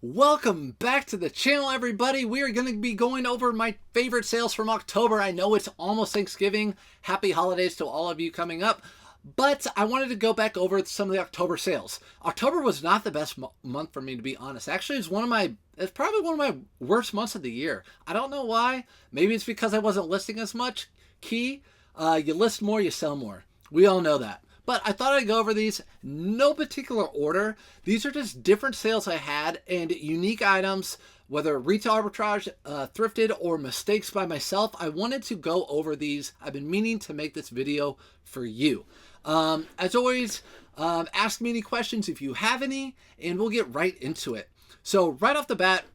Welcome back to the channel, everybody. We are going to be going over my favorite sales from October. I know it's almost Thanksgiving. Happy holidays to all of you coming up. But I wanted to go back over some of the October sales. October was not the best month for me, to be honest. Actually, it's probably one of my worst months of the year. I don't know why. Maybe it's because I wasn't listing as much. You list more, you sell more. We all know that. But I thought I'd go over these, no particular order. These are just different sales I had and unique items, whether retail arbitrage, thrifted, or mistakes by myself. I wanted to go over these. I've been meaning to make this video for you. As always, ask me any questions if you have any, and we'll get right into it. So right off the bat,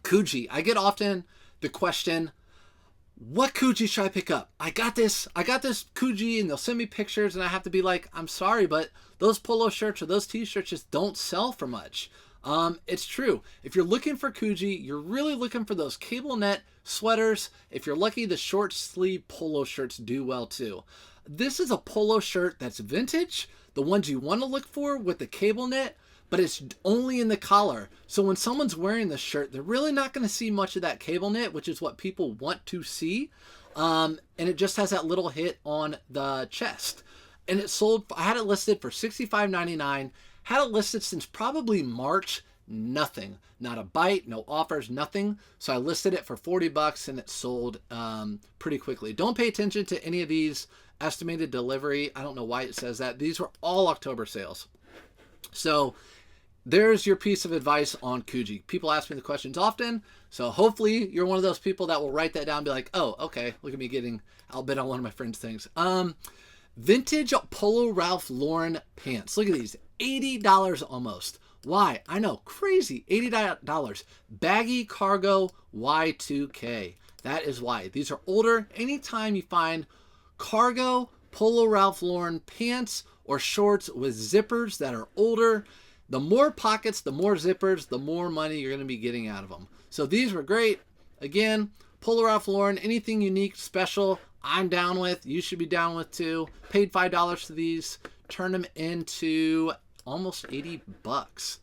Coogi. I get often the question, what Coogi should I pick up? I got this Coogi, and they'll send me pictures, and I have to be like, I'm sorry, but those polo shirts or those t-shirts just don't sell for much. It's true. If you're looking for Coogi, you're really looking for those cable net sweaters. If you're lucky, the short sleeve polo shirts do well too. This is a polo shirt that's vintage, the ones you want to look for with the cable net, but it's only in the collar. So when someone's wearing this shirt, they're really not going to see much of that cable knit, which is what people want to see. And it just has that little hit on the chest. And it sold, I had it listed for $65.99, had it listed since probably March, nothing. Not a bite, no offers, nothing. So I listed it for $40 and it sold pretty quickly. Don't pay attention to any of these estimated delivery. I don't know why it says that. These were all October sales. So there's your piece of advice on Coogi. People ask me the questions often, so hopefully you're one of those people that will write that down and be like, oh, okay, look at me getting outbid on one of my friends' things. Vintage Polo Ralph Lauren pants. Look at these, $80 almost. Why? I know, crazy, $80. Baggy cargo Y2K. That is why. These are older. Anytime you find cargo Polo Ralph Lauren pants or shorts with zippers that are older, the more pockets, the more zippers, the more money you're going to be getting out of them. So these were great. Again, Polo Ralph Lauren, anything unique, special, I'm down with. You should be down with too. Paid $5 to these. Turned them into almost $80.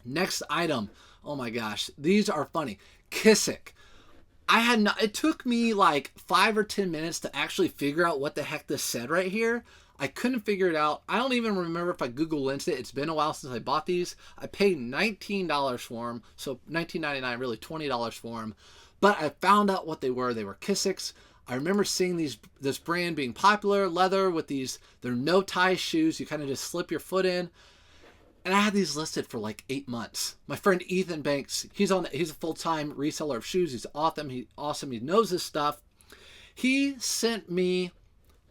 Next item. Oh my gosh. These are funny. Kissick. It took me like 5 or 10 minutes to actually figure out what the heck this said right here. I couldn't figure it out. I don't even remember if I Google lensed it. It's been a while since I bought these. I paid $19 for them. So $19.99, really $20 for them. But I found out what they were. They were Kissicks. I remember seeing this brand being popular. Leather with these, they're no-tie shoes. You kind of just slip your foot in. And I had these listed for like 8 months. My friend Ethan Banks, he's a full-time reseller of shoes. He's awesome. He knows this stuff. He sent me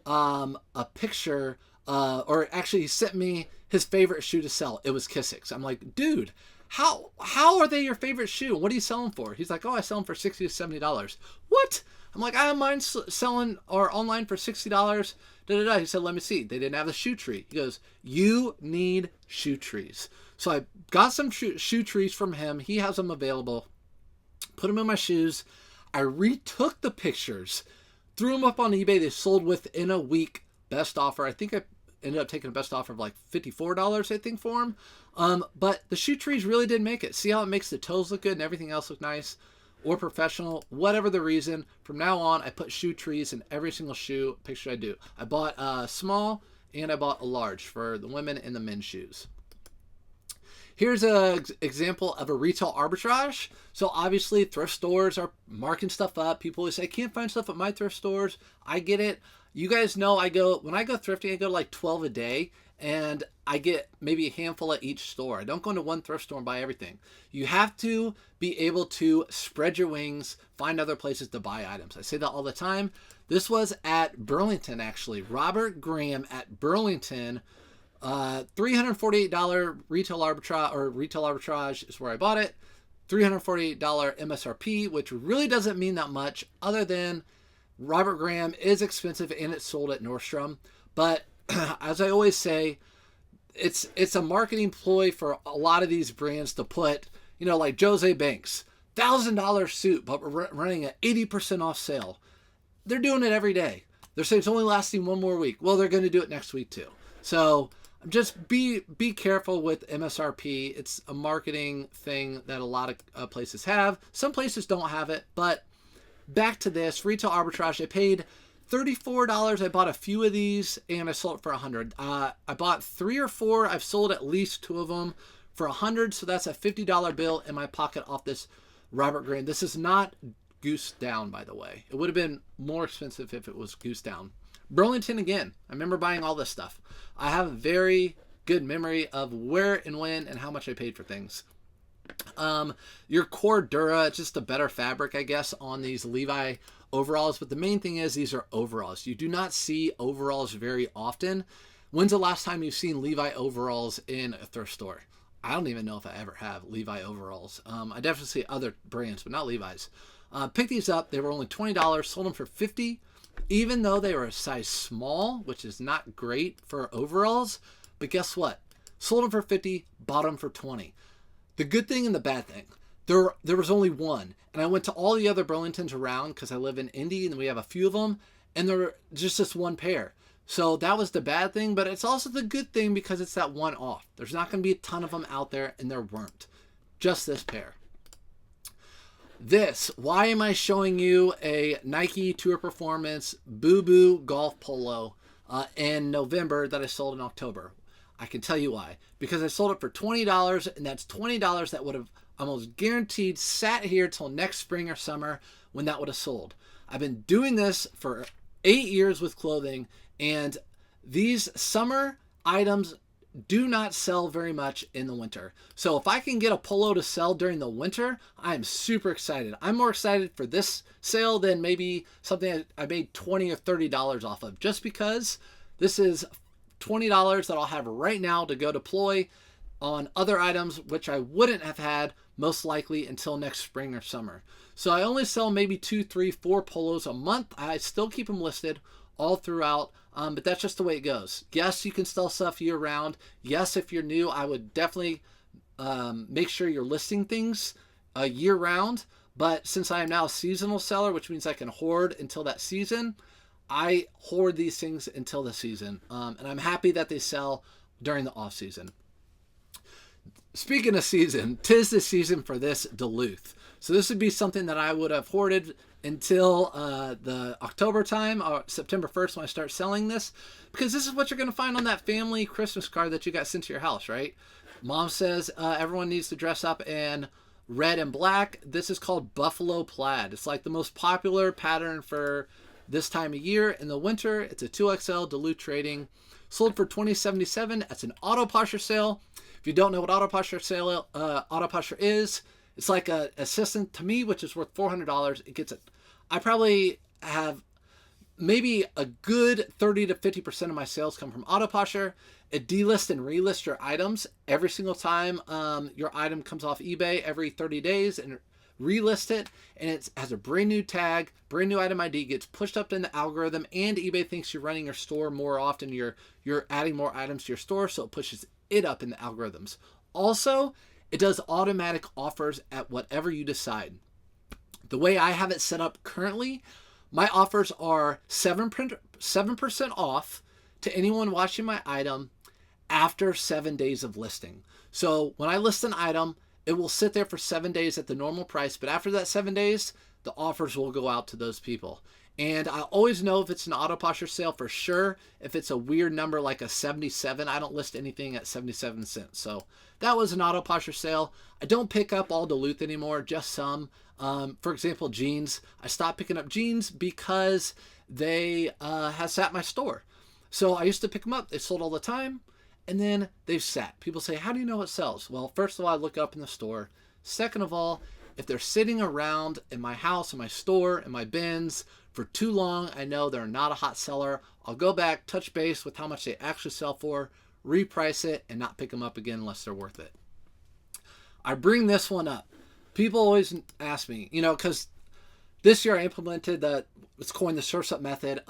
a picture, or actually he sent me his favorite shoe to sell. It was Kissicks. I'm like, dude, how are they your favorite shoe? What do you sell them for? He's like, oh, I sell them for $60 to $70. What? I'm like, I have mine selling or online for $60. He said, let me see. They didn't have the shoe tree. He goes, you need shoe trees. So I got some shoe trees from him. He has them available. Put them in my shoes. I retook the pictures, threw them up on eBay. They sold within a week. Best offer. I think I ended up taking a best offer of like $54, I think, for them. But the shoe trees really did make it. See how it makes the toes look good and everything else look nice or professional, whatever the reason. From now on, I put shoe trees in every single shoe picture I do. I bought a small and I bought a large for the women and the men's shoes. Here's an example of a retail arbitrage. So obviously thrift stores are marking stuff up. People always say, I can't find stuff at my thrift stores. I get it. You guys know when I go thrifting, I go to like 12 a day and I get maybe a handful at each store. I don't go into one thrift store and buy everything. You have to be able to spread your wings, find other places to buy items. I say that all the time. This was at Burlington, actually. Robert Graham at Burlington. $348 retail arbitrage is where I bought it. $348 MSRP, which really doesn't mean that much other than Robert Graham is expensive and it's sold at Nordstrom. But as I always say, it's a marketing ploy for a lot of these brands to put, like Jose Banks, $1,000 suit, but we're running an 80% off sale. They're doing it every day. They're saying it's only lasting one more week. Well, they're going to do it next week too. So just be careful with MSRP. It's a marketing thing that a lot of places have. Some places don't have it, but back to this retail arbitrage. I paid $34. I bought a few of these and I sold it for $100. I bought 3 or 4. I've sold at least 2 of them for $100. So that's a $50 bill in my pocket off this Robert Green. This is not goose down, by the way. It would have been more expensive if it was goose down. Burlington again. I remember buying all this stuff. I have a very good memory of where and when and how much I paid for things. Your core Dura, just a better fabric, I guess, on these Levi overalls. But the main thing is these are overalls. You do not see overalls very often. When's the last time you've seen Levi overalls in a thrift store? I don't even know if I ever have Levi overalls. I definitely see other brands, but not Levi's. Picked these up. They were only $20. Sold them for $50. Even though they were a size small, which is not great for overalls. But guess what? Sold them for $50. Bought them for $20. The good thing and the bad thing. There was only one. And I went to all the other Burlingtons around because I live in Indy and we have a few of them. And there were just this one pair. So that was the bad thing, but it's also the good thing because it's that one off. There's not going to be a ton of them out there, and there weren't. Just this pair. This, why am I showing you a Nike Tour Performance Boo Boo Golf Polo in November that I sold in October? I can tell you why. Because I sold it for $20, and that's $20 that would have almost guaranteed sat here till next spring or summer when that would have sold. I've been doing this for 8 years with clothing, and these summer items do not sell very much in the winter. So if I can get a polo to sell during the winter, I'm super excited. I'm more excited for this sale than maybe something I made $20 or $30 off of, just because this is $20 that I'll have right now to go deploy on other items, which I wouldn't have had most likely until next spring or summer. So I only sell maybe 2, 3, 4 polos a month. I still keep them listed all throughout, but that's just the way it goes. Yes, you can sell stuff year round. Yes, if you're new, I would definitely make sure you're listing things year round. But since I am now a seasonal seller, which means I can hoard until that season, I hoard these things until the season. And I'm happy that they sell during the off season. Speaking of season, 'tis the season for this Duluth. So this would be something that I would have hoarded until the October time or September 1st when I start selling this, because this is what you're going to find on that family Christmas card that you got sent to your house, right? Mom says everyone needs to dress up in red and black. This is called buffalo plaid. It's like the most popular pattern for this time of year. In the winter, it's a 2XL Duluth trading. Sold for $20.77. That's an Auto-posher sale. If you don't know what Auto-posher is, it's like an assistant to me, which is worth $400. It gets it. I probably have maybe a good 30 to 50% of my sales come from Auto-posher. It delists and relists your items every single time your item comes off eBay every 30 days and relist it, and it has a brand new tag, brand new item ID, gets pushed up in the algorithm, and eBay thinks you're running your store more often, you're adding more items to your store, so it pushes it up in the algorithms. Also, it does automatic offers at whatever you decide. The way I have it set up currently, my offers are 7% off to anyone watching my item after 7 days of listing. So when I list an item, it will sit there for 7 days at the normal price, but after that 7 days, the offers will go out to those people. And I always know if it's an Auto-posher sale for sure. If it's a weird number like a 77, I don't list anything at 77 cents. So that was an Auto-posher sale. I don't pick up all Duluth anymore, just some. For example, jeans. I stopped picking up jeans because they have sat in my store. So I used to pick them up. They sold all the time. And then they've sat. People say, how do you know it sells? Well, first of all, I look up in the store. Second of all, if they're sitting around in my house, in my store, in my bins for too long, I know they're not a hot seller. I'll go back, touch base with how much they actually sell for, reprice it, and not pick them up again unless they're worth it. I bring this one up. People always ask me, because this year I implemented it's coined the source up method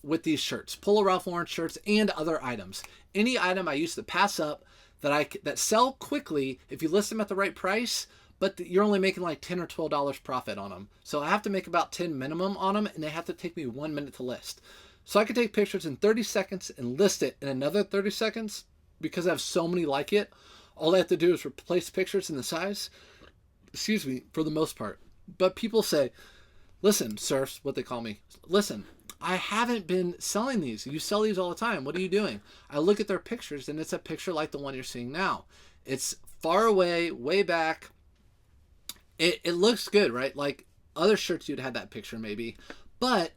with these shirts, Polo Ralph Lauren shirts, and other items. Any item I used to pass up that sell quickly if you list them at the right price, but you're only making like $10 or $12 profit on them. So I have to make about 10 minimum on them, and they have to take me 1 minute to list. So I could take pictures in 30 seconds and list it in another 30 seconds. because I have so many like it, all I have to do is replace pictures in the size, excuse me, for the most part. But people say, listen, serfs, what they call me, listen, I haven't been selling these. You sell these all the time. What are you doing? I look at their pictures, and it's a picture like the one you're seeing now. It's far away, way back. It looks good, right? Like other shirts, you'd have that picture maybe. But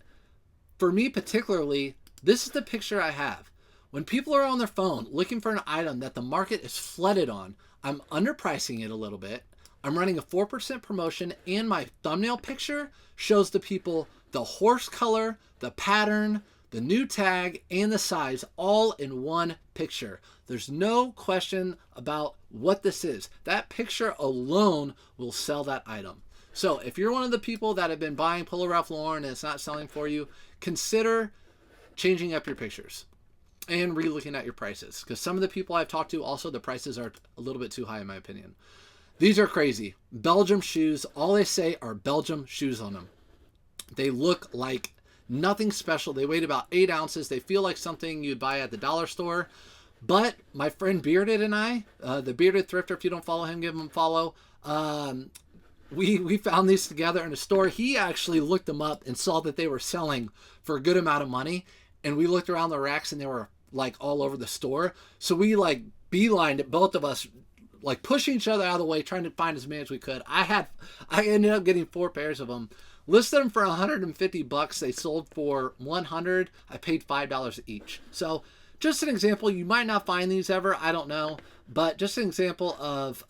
for me particularly, this is the picture I have. When people are on their phone looking for an item that the market is flooded on, I'm underpricing it a little bit. I'm running a 4% promotion, and my thumbnail picture shows the people the horse color, the pattern, the new tag, and the size all in one picture. There's no question about what this is. That picture alone will sell that item. So if you're one of the people that have been buying Polo Ralph Lauren and it's not selling for you, consider changing up your pictures and re-looking at your prices. Because some of the people I've talked to, also the prices are a little bit too high in my opinion. These are crazy. Belgium shoes, all they say are Belgium shoes on them. They look like nothing special. They weigh about 8 ounces. They feel like something you'd buy at the dollar store. But my friend Bearded and I, the Bearded Thrifter, if you don't follow him, give him a follow. We found these together in a store. He actually looked them up and saw that they were selling for a good amount of money. And we looked around the racks and they were like all over the store. So we like beelined it, both of us, like pushing each other out of the way, trying to find as many as we could. I ended up getting 4 pairs of them. Listed them for $150. They sold for $100. I paid $5 each. So just an example. You might not find these ever. I don't know. But just an example of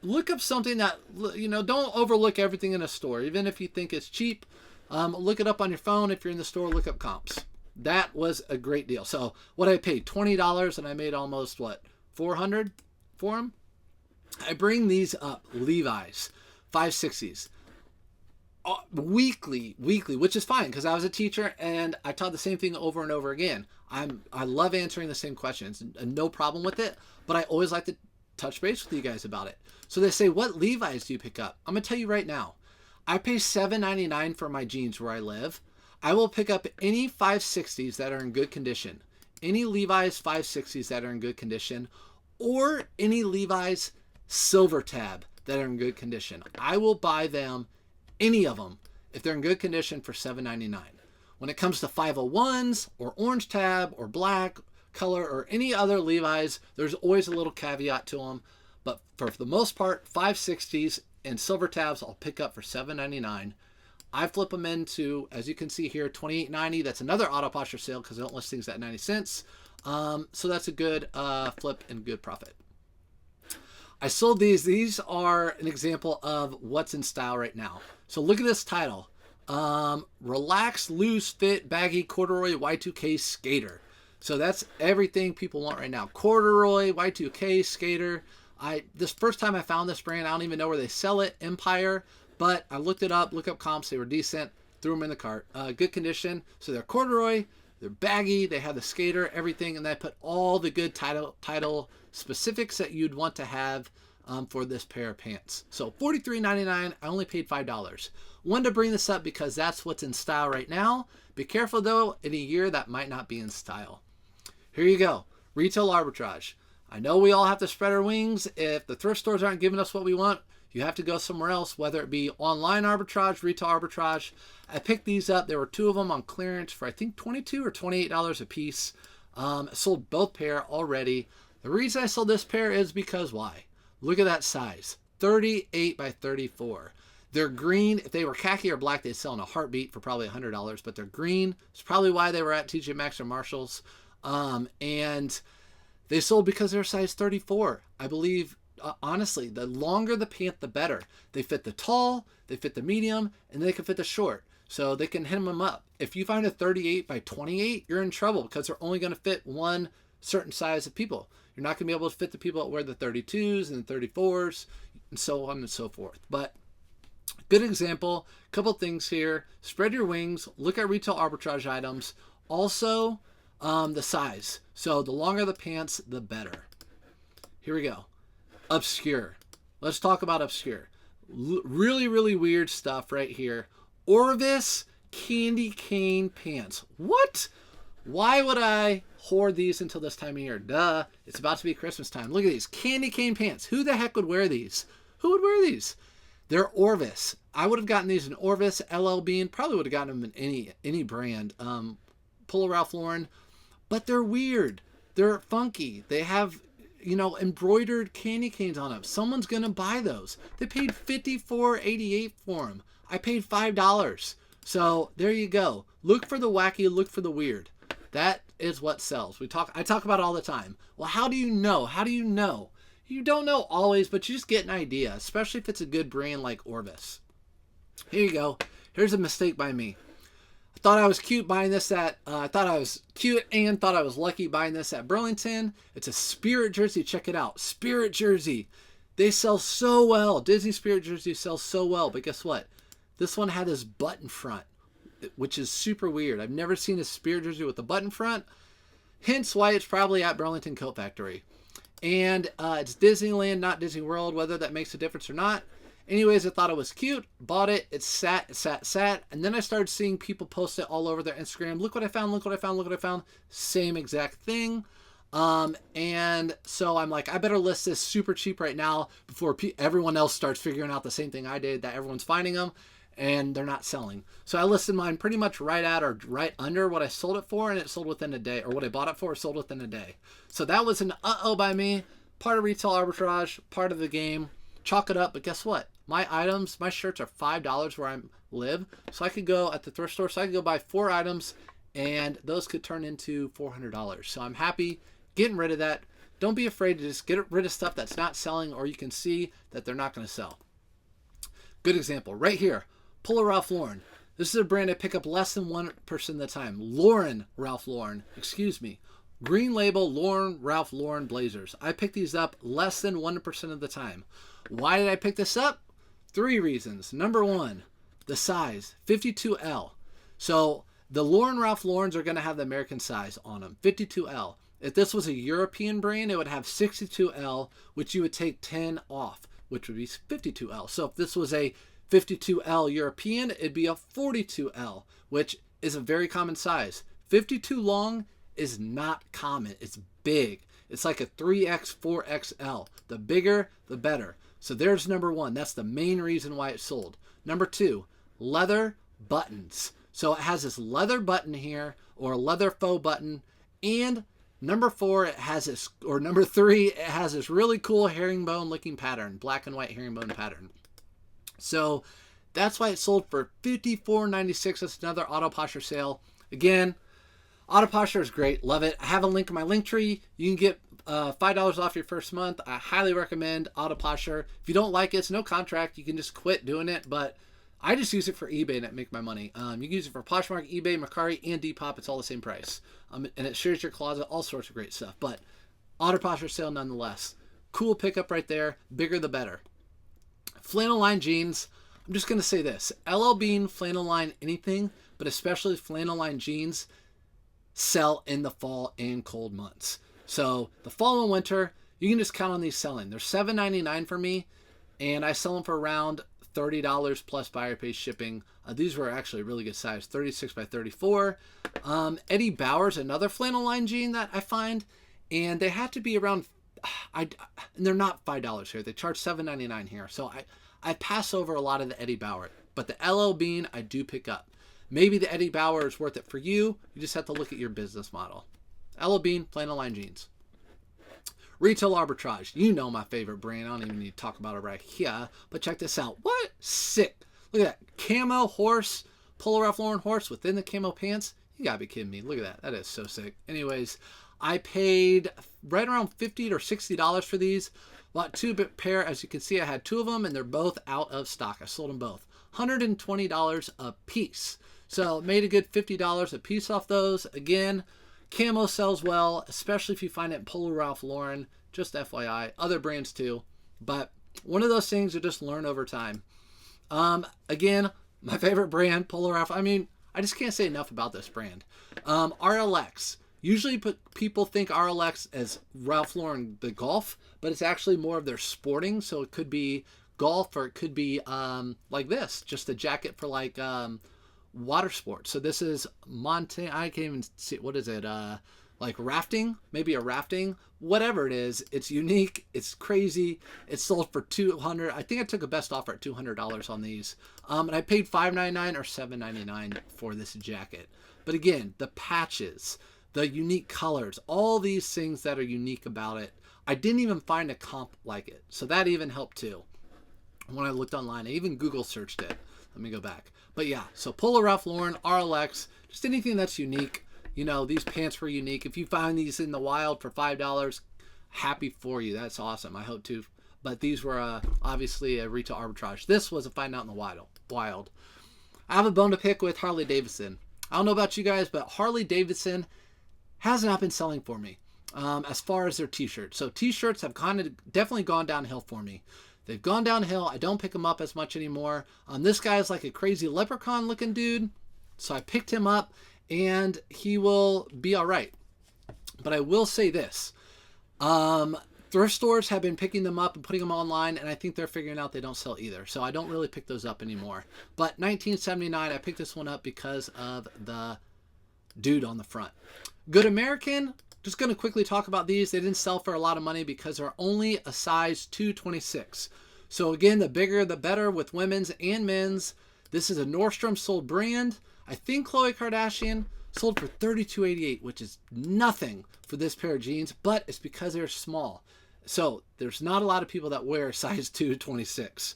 look up something that, you know, don't overlook everything in a store. Even if you think it's cheap, look it up on your phone. If you're in the store, look up comps. That was a great deal. So what I paid, $20, and I made almost, what, $400 for them? I bring these up, Levi's, 560s. Weekly, which is fine because I was a teacher and I taught the same thing over and over again. I love answering the same questions and no problem with it, but I always like to touch base with you guys about it. So they say, what Levi's do you pick up? I'm gonna tell you right now, I pay $7.99 for my jeans where I live. I will pick up any 560s that are in good condition, any Levi's 560s that are in good condition, or any Levi's silver tab that are in good condition. I will buy them, any of them, if they're in good condition, for $7.99. When it comes to 501s or orange tab or black color or any other Levi's, there's always a little caveat to them. But for the most part, 560s and silver tabs I'll pick up for $7.99. I flip them into, as you can see here, $28.90. That's another Auto-posher sale because I don't list things at 90 cents. So that's a good flip and good profit. I sold these. These are an example of what's in style right now. So look at this title. Relaxed, loose fit, baggy corduroy Y2K skater. So that's everything people want right now. Corduroy, Y2K skater. This first time I found this brand, I don't even know where they sell it, Empire, but I looked it up, look up comps, they were decent, threw them in the cart. Good condition. So they're corduroy, they're baggy, they have the skater, everything, and I put all the good title specifics that you'd want to have for this pair of pants. So $43.99, I only paid $5. Wanted to bring this up because that's what's in style right now. Be careful though, in a year that might not be in style. Here you go, retail arbitrage. I know we all have to spread our wings. If the thrift stores aren't giving us what we want, you have to go somewhere else, whether it be online arbitrage, retail arbitrage. I picked these up. There were 2 of them on clearance for I think $22 or $28 a piece. I sold both pair already. The reason I sold this pair is because why? Look at that size, 38 by 34. They're green. If they were khaki or black, they'd sell in a heartbeat for probably $100, but they're green. It's probably why they were at TJ Maxx or Marshalls. And they sold because they're size 34. I believe, honestly, the longer the pant, the better. They fit the tall, they fit the medium, and they can fit the short. So they can hem them up. If you find a 38 by 28, you're in trouble because they're only going to fit one certain size of people. You're not going to be able to fit the people that wear the 32s and the 34s and so on and so forth. But good example, couple things here. Spread your wings, look at retail arbitrage items. Also, the size. So the longer the pants, the better. Here we go. Obscure. Let's talk about obscure. Really, really weird stuff right here. Orvis candy cane pants. What? Why would I hoard these until this time of year? Duh, it's about to be Christmas time. Look at these candy cane pants. Who the heck would wear these? Who would wear these? They're Orvis. I would have gotten these in Orvis, LL Bean. Probably would have gotten them in any brand. Polo, Ralph Lauren. But they're weird. They're funky. They have, embroidered candy canes on them. Someone's going to buy those. They paid $54.88 for them. I paid $5. So there you go. Look for the wacky, look for the weird. That is what sells. I talk about it all the time. Well, how do you know? How do you know? You don't know always, but you just get an idea, especially if it's a good brand like Orvis. Here you go. Here's a mistake by me. I thought I was cute buying this I thought I was cute and thought I was lucky buying this at Burlington. It's a Spirit jersey. Check it out. Spirit jersey. They sell so well. Disney Spirit jersey sells so well, but guess what? This one had this button front, which is super weird. I've never seen a Spirit jersey with a button front. Hence why it's probably at Burlington Coat Factory. And it's Disneyland, not Disney World, whether that makes a difference or not. Anyways, I thought it was cute. Bought it. It sat. And then I started seeing people post it all over their Instagram. Look what I found. Look what I found. Look what I found. Same exact thing. And so I'm like, I better list this super cheap right now before everyone else starts figuring out the same thing I did, that everyone's finding them and they're not selling. So I listed mine pretty much right at or right under what I sold it for, and it sold within a day, or what I bought it for sold within a day. So that was an uh-oh by me. Part of retail arbitrage, part of the game. Chalk it up, but guess what? My items, my shirts are $5 where I live. So I could go at the thrift store, so I could go buy 4 items, and those could turn into $400. So I'm happy getting rid of that. Don't be afraid to just get rid of stuff that's not selling, or you can see that they're not going to sell. Good example right here. Polo Ralph Lauren. This is a brand I pick up less than 1% of the time. Ralph Lauren. Green label Lauren Ralph Lauren blazers. I pick these up less than 1% of the time. Why did I pick this up? 3 reasons. Number 1, the size, 52L. So the Lauren Ralph Laurens are going to have the American size on them, 52L. If this was a European brand, it would have 62L, which you would take 10 off, which would be 52L. So if this was a 52L European, it'd be a 42L, which is a very common size. 52 long is not common. It's big. It's like a 3X, 4XL. The bigger, the better. So there's number 1. That's the main reason why it sold. Number 2, leather buttons. So it has this leather button here, or a leather faux button, and number 4, it has this, or number 3, it has this really cool herringbone looking pattern, black and white herringbone pattern. So that's why it sold for $54.96. That's another Auto-posher sale. Again, Auto-posher is great. Love it. I have a link in my link tree. You can get $5 off your first month. I highly recommend Auto-posher. If you don't like it, it's no contract. You can just quit doing it. But I just use it for eBay and make my money. You can use it for Poshmark, eBay, Mercari, and Depop. It's all the same price. And it shares your closet, all sorts of great stuff. But Auto-posher sale nonetheless. Cool pickup right there. Bigger the better. Flannel-lined jeans. I'm just going to say this. LL Bean, flannel-lined anything, but especially flannel-lined jeans, sell in the fall and cold months. So the fall and winter, you can just count on these selling. They're $7.99 for me, and I sell them for around $30 plus buyer pay shipping. These were actually a really good size, 36 by 34. Eddie Bauer's another flannel-lined jean that I find, and they have to be around, and they're not $5 here. They charge $7.99 here. So I pass over a lot of the Eddie Bauer, but the LL Bean I do pick up. Maybe the Eddie Bauer is worth it for you. You just have to look at your business model. LL Bean, flannel-lined jeans. Retail arbitrage. You know my favorite brand. I don't even need to talk about it right here. But check this out. What? Sick. Look at that. Camo horse. Polo Ralph Lauren horse within the camo pants. You gotta be kidding me. Look at that. That is so sick. Anyways, I paid right around $50 or $60 for these. Bought 2 pair. As you can see, I had 2 of them, and they're both out of stock. I sold them both. $120 a piece. So made a good $50 a piece off those. Again, camo sells well, especially if you find it in Polo Ralph Lauren. Just FYI. Other brands too. But one of those things you just learn over time. Again, my favorite brand, Polo Ralph. I mean, I just can't say enough about this brand. RLX. Usually people think RLX as Ralph Lauren, the golf, but it's actually more of their sporting. So it could be golf, or it could be like this. Just a jacket for like water sports. So this is mountain. I can't even see, what is it? Like rafting, maybe a rafting, whatever it is. It's unique. It's crazy. It's sold for $200. I think I took a best offer at $200 on these. And I paid $5.99 or $7.99 for this jacket. But again, the patches, the unique colors, all these things that are unique about it. I didn't even find a comp like it. So that even helped too. When I looked online, I even Google searched it. Let me go back. But yeah, so Polo Ralph Lauren, RLX, just anything that's unique. You know, these pants were unique. If you find these in the wild for $5, happy for you. That's awesome. I hope to. But these were obviously a retail arbitrage. This was a find out in the wild. I have a bone to pick with Harley Davidson. I don't know about you guys, but Harley Davidson has not been selling for me as far as their t-shirts. So t-shirts have definitely gone downhill for me. They've gone downhill. I don't pick them up as much anymore. This guy is like a crazy leprechaun looking dude. So I picked him up. And he will be all right. But I will say this. Thrift stores have been picking them up and putting them online, and I think they're figuring out they don't sell either. So I don't really pick those up anymore. But $19.79, I picked this one up because of the dude on the front. Good American, just going to quickly talk about these. They didn't sell for a lot of money because they're only a size 226. So again, the bigger the better with women's and men's. This is a Nordstrom sold brand. I think Khloe Kardashian sold for $32.88, which is nothing for this pair of jeans, but it's because they're small. So there's not a lot of people that wear size 226.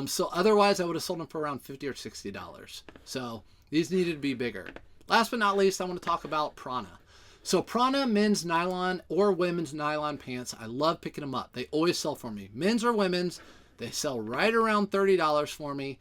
So otherwise, I would have sold them for around $50 or $60. So these needed to be bigger. Last but not least, I want to talk about Prana. So Prana men's nylon or women's nylon pants, I love picking them up. They always sell for me. Men's or women's, they sell right around $30 for me.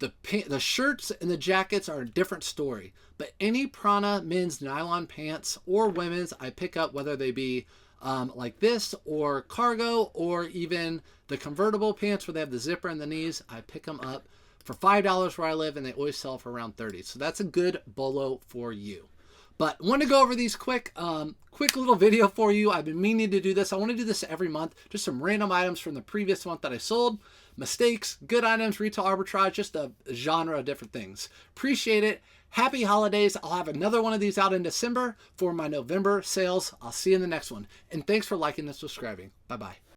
The shirts and the jackets are a different story, but any Prana men's nylon pants or women's I pick up, whether they be like this or cargo or even the convertible pants where they have the zipper in the knees, I pick them up for $5 where I live, and they always sell for around $30. So that's a good bolo for you. But I want to go over these quick little video for you. I've been meaning to do this. I want to do this every month. Just some random items from the previous month that I sold. Mistakes, good items, retail arbitrage, just a genre of different things. Appreciate it. Happy holidays. I'll have another one of these out in December for my November sales. I'll see you in the next one. And thanks for liking and subscribing. Bye-bye.